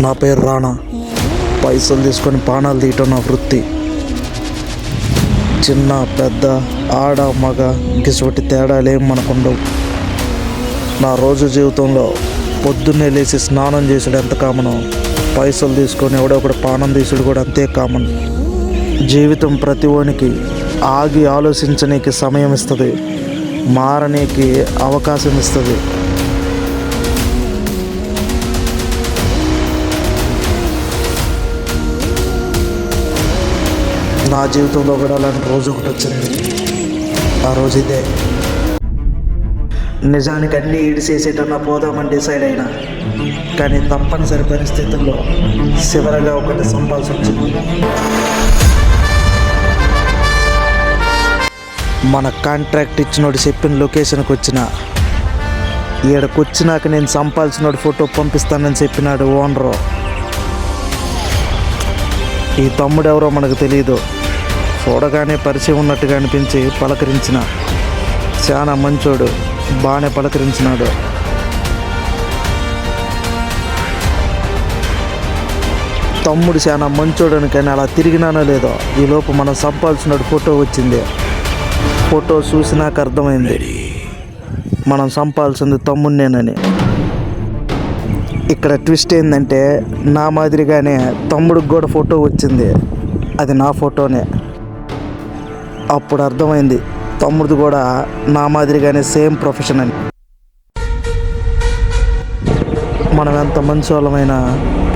నా పేరు రాణా. పైసలు తీసుకొని పానాలు తీయటం నా వృత్తి. చిన్న పెద్ద ఆడ మగ గిసొట్టి తేడాలేం మనకుండవు. నా రోజు జీవితంలో పొద్దున్నే లేచి స్నానం చేసుడు ఎంత కామనో, పైసలు తీసుకొని ఎవడో ఒకటి పానం తీసుడు కూడా అంతే కామన్. జీవితం ప్రతి ఓనికి ఆగి ఆలోచించనీకి సమయం ఇస్తుంది, మారనీకి అవకాశం ఇస్తుంది. నా జీవితంలో కూడా అలాంటి రోజు ఒకటి వచ్చింది. ఆ రోజు ఇదే. నిజానికి అన్నీ ఈడిసేసేటన్నా పోదామని డిసైడ్ అయినా, కానీ తప్పనిసరి పరిస్థితుల్లో చివరగా ఒకటి సంపాల్సి వచ్చింది. మన కాంట్రాక్ట్ ఇచ్చినోడు చెప్పిన లొకేషన్కి వచ్చిన, ఈడకు వచ్చినాక నేను సంపాల్సినోడు ఫోటో పంపిస్తానని చెప్పినాడు ఓనరు. ఈ తమ్ముడు ఎవరో మనకు తెలియదు. చూడగానే పరిచయం ఉన్నట్టుగా అనిపించి పలకరించిన. చాలా మంచోడు, బాగానే పలకరించినాడు. తమ్ముడు చాలా మంచోడని, కానీ అలా తిరిగినానో లేదో ఈలోపు మనం సంపాల్సినోడు ఫోటో వచ్చింది. ఫోటో చూసి నాకు అర్థమైంది మనం సంపాల్సింది తమ్ముడినేనని. ఇక్కడ ట్విస్ట్ ఏంటంటే, నా మాదిరిగానే తమ్ముడికి కూడా ఫోటో వచ్చింది. అది నా ఫోటోనే. అప్పుడు అర్థమైంది తమ్ముడిది కూడా నా మాదిరిగానే సేమ్ ప్రొఫెషన్ అని. మనం ఎంత మంచి వాళ్ళమైనా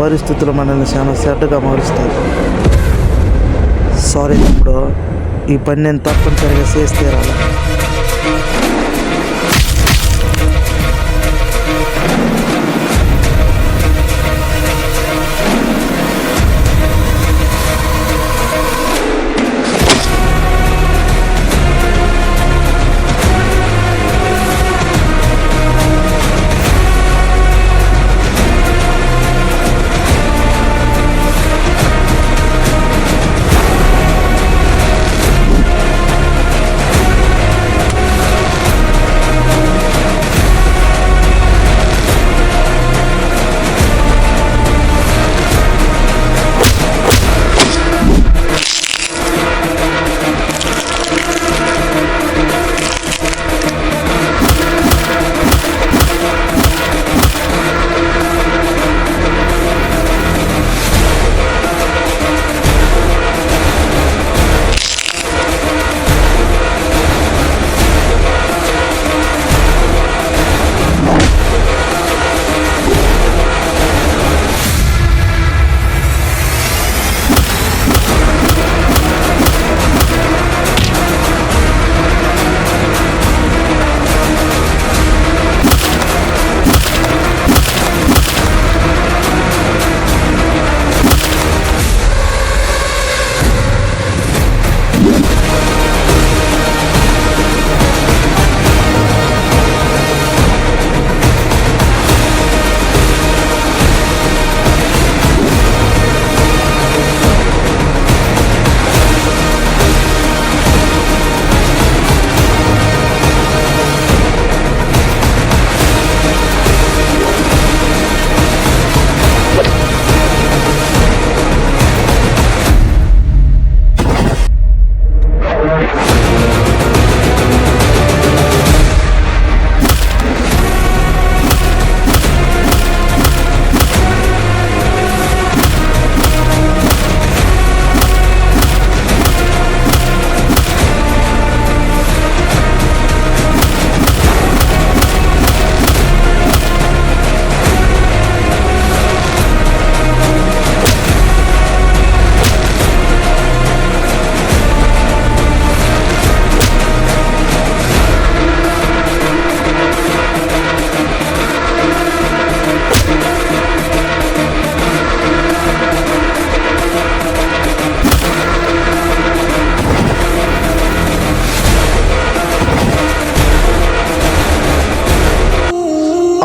పరిస్థితులు మనల్ని చాలా సెడ్గా మారుస్తాయి. సారీ తమ్ముడు, ఈ పని నేను తప్పనిసరిగా చేస్తే రాలి.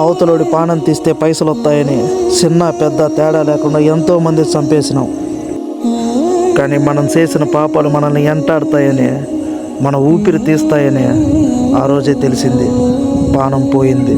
అవతలోడి పానం తీస్తే పైసలు వస్తాయని చిన్న పెద్ద తేడా లేకుండా ఎంతోమంది చంపేసినాం. కానీ మనం చేసిన పాపాలు మనల్ని ఎంటాడుతాయని, మన ఊపిరి తీస్తాయని ఆ రోజే తెలిసింది. పానం పోయింది.